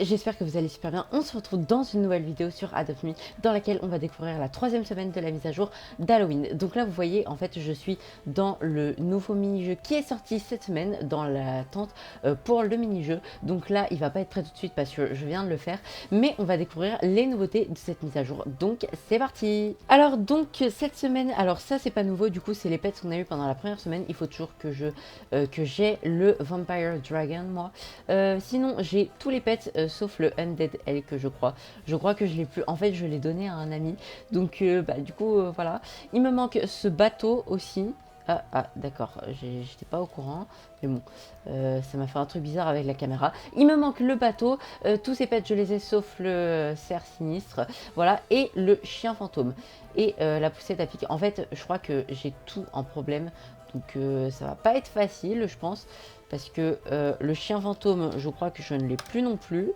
j'espère que vous allez super bien. On se retrouve dans une nouvelle vidéo sur Adopt Me dans laquelle on va découvrir la troisième semaine de la mise à jour d'Halloween. Donc là vous voyez en fait je suis dans le nouveau mini-jeu qui est sorti cette semaine dans la tente pour le mini-jeu. Donc là il va pas être prêt tout de suite parce que je viens de le faire, mais on va découvrir les nouveautés de cette mise à jour. Donc c'est parti. Alors donc cette semaine, alors ça c'est pas nouveau, du coup c'est les pets qu'on a eu pendant la première semaine. Il faut toujours que j'ai le Vampire Dragon moi. Sinon j'ai tous les pets sauf le Undead Elk je crois. Je crois que je l'ai plus. En fait je l'ai donné à un ami. Donc du coup voilà. Il me manque ce bateau aussi. D'accord, j'étais pas au courant, mais bon, ça m'a fait un truc bizarre avec la caméra. Il me manque le bateau, tous ces pets je les ai sauf le cerf sinistre, voilà, et le chien fantôme. Et la poussette à pic, en fait je crois que j'ai tout en problème, donc ça va pas être facile je pense, parce que le chien fantôme je crois que je ne l'ai plus non plus.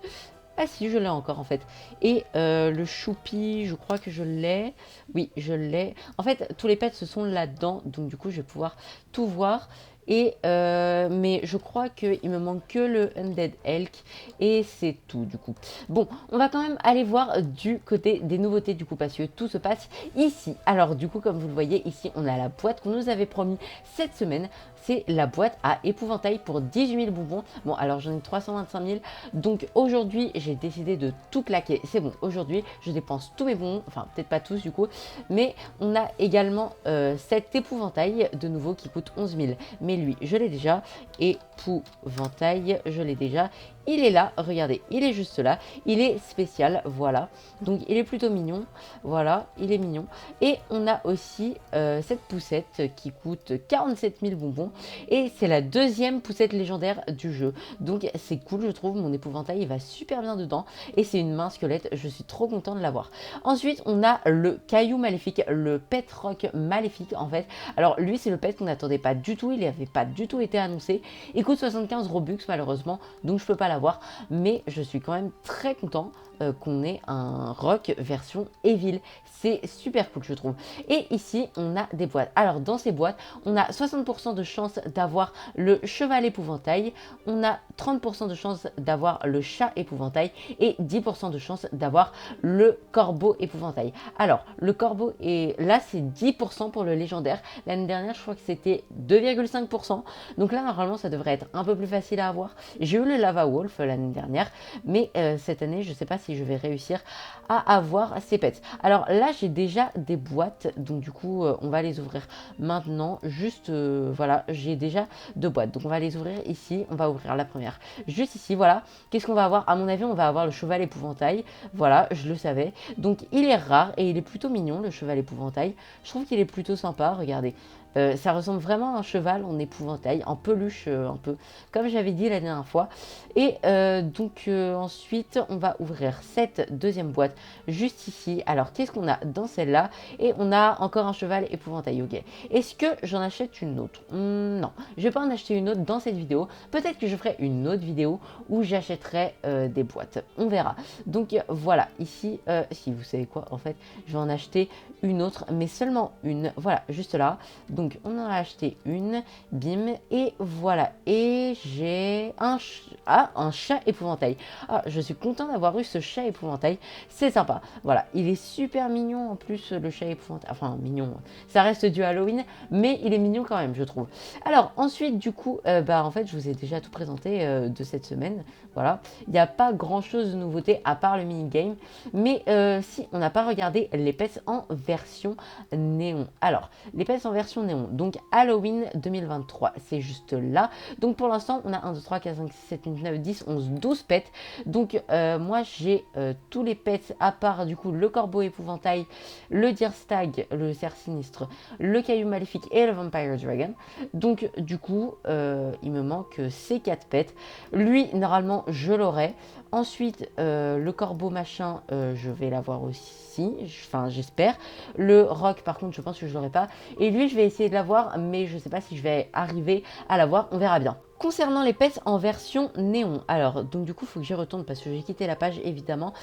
Ah si, je l'ai encore en fait. Et le choupi, je crois que je l'ai. Oui, je l'ai. En fait, tous les pets se sont là-dedans. Donc du coup, je vais pouvoir tout voir. Et mais je crois qu'il me manque que le Undead Elk. Et c'est tout du coup. Bon, on va quand même aller voir du côté des nouveautés du coup. Parce que tout se passe ici. Alors du coup, comme vous le voyez, ici, on a la boîte qu'on nous avait promis cette semaine. C'est la boîte à épouvantail pour 18 000 bonbons. Bon, alors j'en ai 325 000. Donc aujourd'hui, j'ai décidé de tout claquer. C'est bon, aujourd'hui, je dépense tous mes bonbons. Enfin, peut-être pas tous du coup. Mais on a également cet épouvantail de nouveau qui coûte 11 000. Mais lui, je l'ai déjà. Épouvantail, je l'ai déjà. Il est là, regardez, il est juste là. Il est spécial, voilà. Donc il est plutôt mignon. Voilà, il est mignon. Et on a aussi cette poussette qui coûte 47 000 bonbons. Et c'est la deuxième poussette légendaire du jeu. Donc c'est cool, je trouve. Mon épouvantail, il va super bien dedans. Et c'est une main squelette. Je suis trop content de l'avoir. Ensuite, on a le caillou maléfique, le pet rock maléfique en fait. Alors lui, c'est le pet qu'on n'attendait pas du tout. Il n'avait pas du tout été annoncé. Il coûte 75 Robux malheureusement. Donc je peux pas l'avoir. Mais je suis quand même très content qu'on ait un rock version Evil. C'est super cool je trouve. Et ici on a des boîtes. Alors dans ces boîtes on a 60% de chance d'avoir le cheval épouvantail, on a 30% de chance d'avoir le chat épouvantail et 10% de chance d'avoir le corbeau épouvantail. Alors le corbeau est là, c'est 10% pour le légendaire. L'année dernière je crois que c'était 2,5%. Donc là normalement ça devrait être un peu plus facile à avoir. J'ai eu le lava wolf l'année dernière, mais cette année je sais pas si je vais réussir à avoir ces pets. Alors là j'ai déjà des boîtes, donc du coup on va les ouvrir maintenant. Juste voilà, j'ai déjà deux boîtes, donc on va les ouvrir ici. On va ouvrir la première juste ici, voilà. Qu'est-ce qu'on va avoir? À mon avis on va avoir le cheval épouvantail, voilà, je le savais. Donc il est rare et il est plutôt mignon, le cheval épouvantail. Je trouve qu'il est plutôt sympa, regardez. Ça ressemble vraiment à un cheval en épouvantail, en peluche un peu, comme j'avais dit la dernière fois. Et donc ensuite, on va ouvrir cette deuxième boîte juste ici. Alors, qu'est-ce qu'on a dans celle-là? Et on a encore un cheval épouvantail, ok. Est-ce que j'en achète une autre? Non, je vais pas en acheter une autre dans cette vidéo. Peut-être que je ferai une autre vidéo où j'achèterai des boîtes. On verra. Donc voilà, ici, si vous savez quoi, en fait, je vais en acheter une autre, mais seulement une. Voilà, juste là. Donc on en a acheté une, bim, et voilà. Et j'ai un chat épouvantail. Ah, je suis content d'avoir eu ce chat épouvantail. C'est sympa. Voilà, il est super mignon en plus le chat épouvantail. Enfin mignon, ça reste du Halloween, mais il est mignon quand même, je trouve. Alors ensuite, du coup, en fait, je vous ai déjà tout présenté de cette semaine. Voilà, il n'y a pas grand chose de nouveauté à part le mini-game. Mais si on n'a pas regardé les pets en version néon. Alors, les pets en version néon, donc Halloween 2023, c'est juste là. Donc pour l'instant, on a 1, 2, 3, 4, 5, 6, 7, 8, 9, 10, 11, 12 pets. Donc moi, j'ai tous les pets à part du coup le corbeau épouvantail, le deer stag, le cerf sinistre, le caillou maléfique et le vampire dragon. Donc du coup, il me manque ces 4 pets. Lui, normalement, je l'aurai. Ensuite, le corbeau machin, je vais l'avoir aussi, enfin j'espère. Le roc, par contre, je pense que je l'aurai pas. Et lui, je vais essayer de l'avoir, mais je sais pas si je vais arriver à l'avoir, on verra bien. Concernant les pets en version néon, alors donc du coup il faut que j'y retourne parce que j'ai quitté la page évidemment.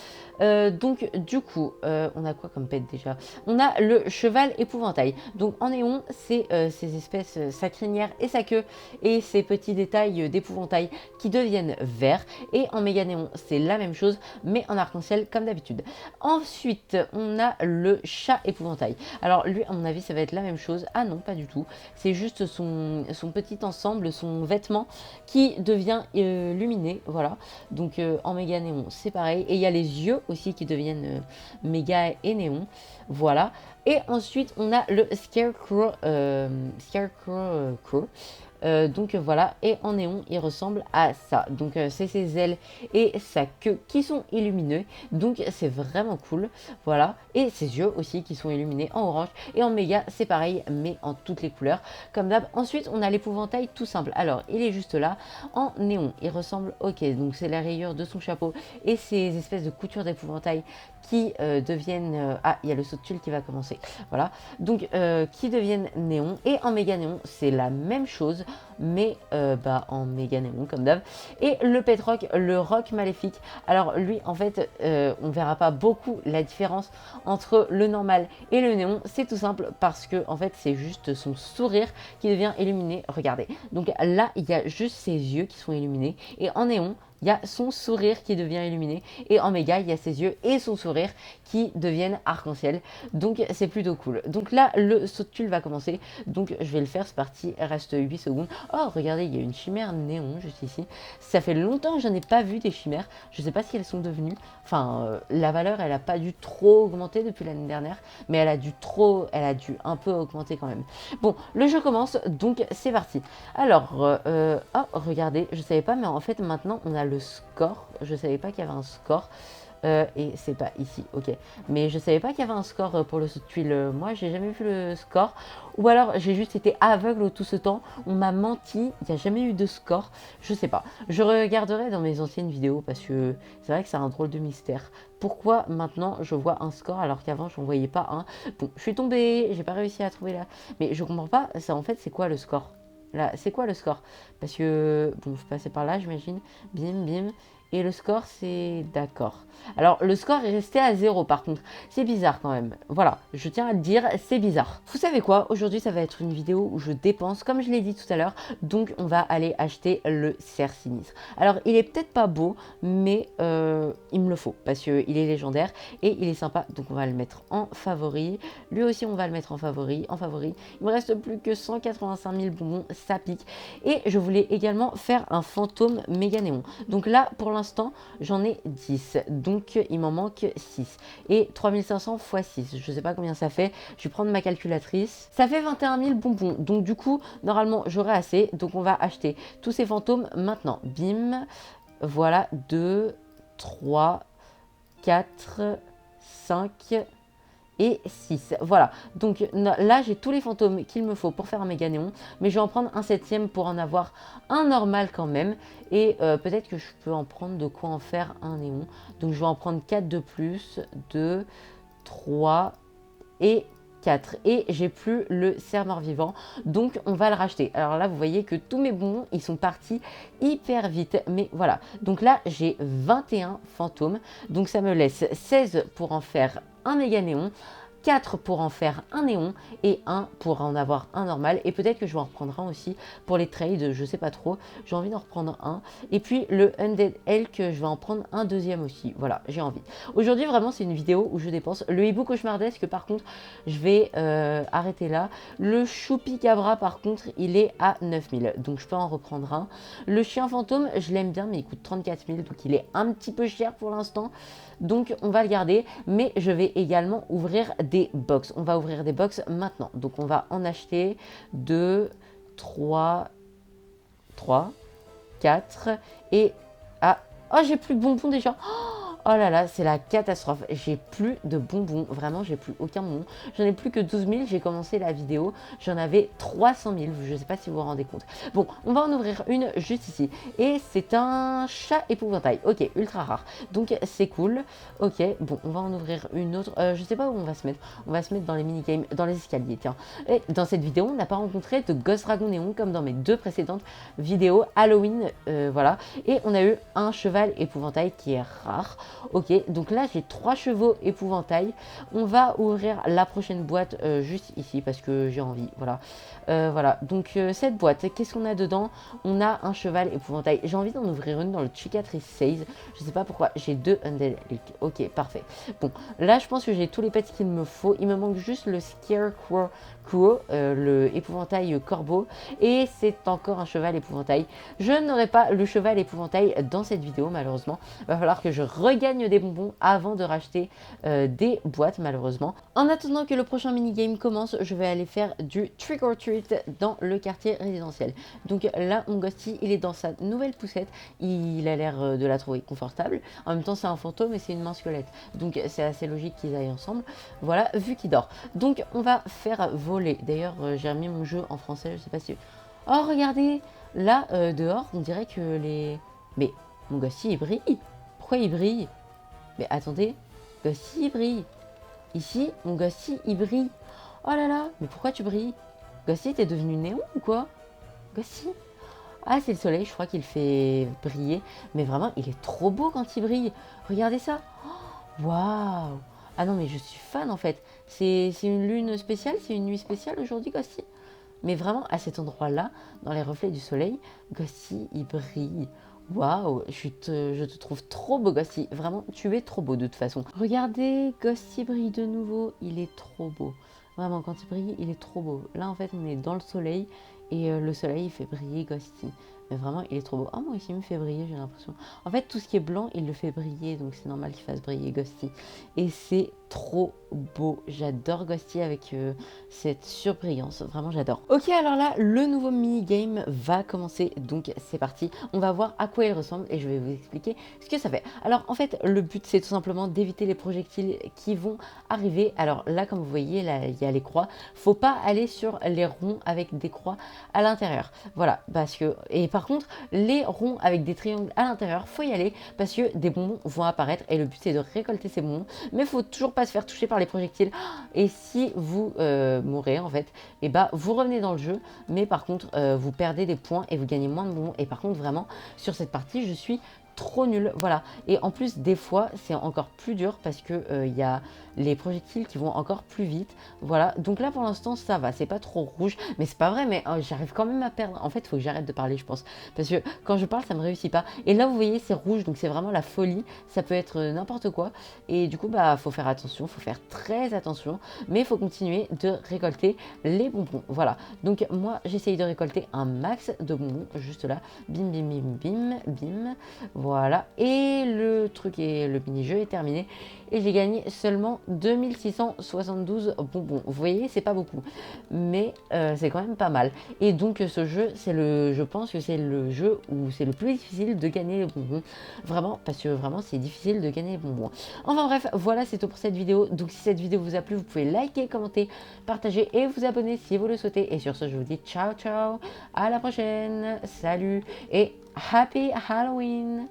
Donc du coup on a quoi comme pet déjà? On a le cheval épouvantail. Donc en néon c'est ces espèces, sa crinière et sa queue et ces petits détails d'épouvantail qui deviennent verts. Et en méga néon c'est la même chose mais en arc-en-ciel comme d'habitude. Ensuite on a le chat épouvantail. Alors lui à mon avis ça va être la même chose. Ah non pas du tout. C'est juste son petit ensemble, son vêtement qui devient luminé, voilà. Donc en méga néon, c'est pareil. Et il y a les yeux aussi qui deviennent méga et néon, voilà. Et ensuite, on a le Scarecrow, Crow. Donc voilà, et en néon, il ressemble à ça. Donc c'est ses ailes et sa queue qui sont illuminés. Donc c'est vraiment cool, voilà. Et ses yeux aussi qui sont illuminés en orange. Et en méga, c'est pareil, mais en toutes les couleurs, comme d'hab. Ensuite, on a l'épouvantail tout simple. Alors, il est juste là, en néon. Il ressemble, ok, donc c'est la rayure de son chapeau et ces espèces de coutures d'épouvantail qui deviennent... ah, il y a le saut de tulle qui va commencer, voilà. Donc, qui deviennent néon. Et en méga néon, c'est la même chose mais en méga néon comme d'hab. Et le pet rock, le rock maléfique, alors lui en fait on verra pas beaucoup la différence entre le normal et le néon, c'est tout simple parce que en fait c'est juste son sourire qui devient illuminé, regardez. Donc là il y a juste ses yeux qui sont illuminés et en néon il y a son sourire qui devient illuminé et en méga il y a ses yeux et son sourire qui deviennent arc-en-ciel, donc c'est plutôt cool. Donc là le saut de tulle va commencer, donc je vais le faire, c'est parti, il reste 8 secondes. Oh regardez, il y a une chimère néon juste ici, ça fait longtemps que je n'ai pas vu des chimères, je sais pas si elles sont devenues, enfin la valeur elle a pas dû trop augmenter depuis l'année dernière, mais elle a dû un peu augmenter quand même. Bon, le jeu commence, donc c'est parti. Alors oh regardez, je savais pas mais en fait maintenant on a le score, je savais pas qu'il y avait un score. Et c'est pas ici, ok. Mais je savais pas qu'il y avait un score pour le saut de tuile. Moi, j'ai jamais vu le score. Ou alors, j'ai juste été aveugle tout ce temps. On m'a menti. Il n'y a jamais eu de score. Je sais pas. Je regarderai dans mes anciennes vidéos parce que c'est vrai que c'est un drôle de mystère. Pourquoi maintenant je vois un score alors qu'avant je n'en voyais pas un? Bon, je suis tombée. J'ai pas réussi à trouver là. Mais je comprends pas. Ça, en fait, c'est quoi le score? Là, c'est quoi le score? Parce que, bon, je passais par là, j'imagine. Bim, bim. Et le score, c'est d'accord. Alors, le score est resté à 0 par contre. C'est bizarre quand même. Voilà, je tiens à le dire, c'est bizarre. Vous savez quoi? Aujourd'hui, ça va être une vidéo où je dépense, comme je l'ai dit tout à l'heure. Donc, on va aller acheter le cerf sinistre. Alors, il est peut-être pas beau, mais il me le faut. Parce qu'il est légendaire et il est sympa. Donc, on va le mettre en favori. Lui aussi, on va le mettre en favori. Il me reste plus que 185 000 bonbons, ça pique. Et je voulais également faire un fantôme méga néon. Donc là, pour l'instant, j'en ai 10. Donc, il m'en manque 6. Et 3500 x 6. Je ne sais pas combien ça fait. Je vais prendre ma calculatrice. Ça fait 21 000 bonbons. Donc, du coup, normalement, j'aurai assez. Donc, on va acheter tous ces fantômes maintenant. Bim. Voilà. 2, 3, 4, 5... et 6. Voilà, donc là j'ai tous les fantômes qu'il me faut pour faire un méga néon, mais je vais en prendre un septième pour en avoir un normal quand même, et peut-être que je peux en prendre de quoi en faire un néon. Donc je vais en prendre 4 de plus, 2, 3 et 4. Et j'ai plus le cerf mort-vivant, donc on va le racheter. Alors là vous voyez que tous mes bonbons ils sont partis hyper vite, mais voilà. Donc là j'ai 21 fantômes, donc ça me laisse 16 pour en faire un méga néon, 4 pour en faire un néon et 1 pour en avoir un normal. Et peut-être que je vais en reprendre un aussi pour les trades, je sais pas trop. J'ai envie d'en reprendre un. Et puis le Undead Elk, je vais en prendre un deuxième aussi. Voilà, j'ai envie. Aujourd'hui, vraiment, c'est une vidéo où je dépense. Le hibou cauchemardesque, par contre, je vais arrêter là. Le Choupi Cabra, par contre, il est à 9000. Donc, je peux en reprendre un. Le chien fantôme, je l'aime bien, mais il coûte 34 000. Donc, il est un petit peu cher pour l'instant. Donc, on va le garder. Mais je vais également ouvrir des box. On va ouvrir des box maintenant. Donc, on va en acheter 2, 3, 4 et... Ah, oh, j'ai plus de bonbons déjà. Oh, Oh là là, c'est la catastrophe. J'ai plus de bonbons. Vraiment, j'ai plus aucun bonbon. J'en ai plus que 12 000. J'ai commencé la vidéo. J'en avais 300 000. Je ne sais pas si vous vous rendez compte. Bon, on va en ouvrir une juste ici. Et c'est un chat épouvantail. Ok, ultra rare. Donc, c'est cool. Ok, bon, on va en ouvrir une autre. Je sais pas où on va se mettre. On va se mettre dans les mini-games, dans les escaliers, tiens. Et dans cette vidéo, on n'a pas rencontré de Ghost Dragon Néon comme dans mes deux précédentes vidéos Halloween. Voilà. Et on a eu un cheval épouvantail qui est rare. Ok, donc là j'ai 3 chevaux épouvantail. On va ouvrir la prochaine boîte juste ici parce que j'ai envie. Voilà. Voilà, donc cette boîte, qu'est-ce qu'on a dedans? On a un cheval épouvantail. J'ai envie d'en ouvrir une dans le Cicatrice 16. Je sais pas pourquoi. J'ai 2 Undead. Ok, parfait. Bon, là je pense que j'ai tous les pets qu'il me faut. Il me manque juste le Scarecrow, le épouvantail corbeau. Et c'est encore un cheval épouvantail. Je n'aurai pas le cheval épouvantail dans cette vidéo malheureusement. Il va falloir que je regagne des bonbons avant de racheter des boîtes malheureusement. En attendant que le prochain minigame commence, je vais aller faire du trick or treat dans le quartier résidentiel. Donc là, mon Ghosty, il est dans sa nouvelle poussette. Il a l'air de la trouver confortable. En même temps, c'est un fantôme et c'est une main squelette. Donc c'est assez logique qu'ils aillent ensemble. Voilà, vu qu'il dort. Donc on va faire voler. D'ailleurs, j'ai remis mon jeu en français, je sais pas si... Oh, regardez! Là, dehors, on dirait que les... Mais mon Ghosty, il brille. Pourquoi il brille? Mais attendez, Ghosty, il brille. Ici, mon Ghosty, il brille. Oh là là, mais pourquoi tu brilles? Ghosty, t'es devenu néon ou quoi? Ghosty? Ah, c'est le soleil, je crois qu'il fait briller. Mais vraiment, il est trop beau quand il brille. Regardez ça. Waouh! Ah non, mais je suis fan en fait. C'est une lune spéciale, c'est une nuit spéciale aujourd'hui, Ghosty. Mais vraiment, à cet endroit-là, dans les reflets du soleil, Ghosty, il brille. Waouh, je te trouve trop beau, Ghosty. Vraiment, tu es trop beau de toute façon. Regardez, Ghosty brille de nouveau. Il est trop beau. Vraiment, quand il brille, il est trop beau. Là, en fait, on est dans le soleil et le soleil, il fait briller Ghosty. Mais vraiment, il est trop beau. Ah, moi aussi, il me fait briller, j'ai l'impression. En fait, tout ce qui est blanc, il le fait briller. Donc, c'est normal qu'il fasse briller Ghosty. Et c'est trop beau. J'adore Ghosty avec cette surbrillance. Vraiment, j'adore. Ok, alors là, le nouveau mini-game va commencer. Donc, c'est parti. On va voir à quoi il ressemble et je vais vous expliquer ce que ça fait. Alors, en fait, le but, c'est tout simplement d'éviter les projectiles qui vont arriver. Alors là, comme vous voyez, là, il y a les croix. Faut pas aller sur les ronds avec des croix à l'intérieur. Voilà, parce que... Et par contre, les ronds avec des triangles à l'intérieur, faut y aller parce que des bonbons vont apparaître et le but, c'est de récolter ces bonbons. Mais il faut toujours pas se faire toucher par les projectiles. Et si vous mourrez, en fait, et bah, vous revenez dans le jeu. Mais par contre, vous perdez des points et vous gagnez moins de bonbons. Et par contre, vraiment, sur cette partie, je suis trop nul, voilà. Et en plus, des fois, c'est encore plus dur parce que y a les projectiles qui vont encore plus vite, voilà. Donc là, pour l'instant, ça va, c'est pas trop rouge, mais c'est pas vrai, mais j'arrive quand même à perdre. En fait, il faut que j'arrête de parler, je pense, parce que quand je parle, ça me réussit pas. Et là, vous voyez, c'est rouge, donc c'est vraiment la folie. Ça peut être n'importe quoi. Et du coup, bah, faut faire attention, faut faire très attention, mais il faut continuer de récolter les bonbons, voilà. Donc moi, j'essaye de récolter un max de bonbons, juste là, bim, bim, bim, bim, bim. Voilà, et le truc et le mini-jeu est terminé et j'ai gagné seulement 2672 bonbons. Vous voyez, c'est pas beaucoup, mais c'est quand même pas mal. Et donc ce jeu, je pense que c'est le jeu où c'est le plus difficile de gagner les bonbons. Vraiment, parce que vraiment c'est difficile de gagner les bonbons. Enfin bref, voilà, c'est tout pour cette vidéo. Donc si cette vidéo vous a plu, vous pouvez liker, commenter, partager et vous abonner si vous le souhaitez. Et sur ce, je vous dis ciao ciao, à la prochaine, salut et Happy Halloween!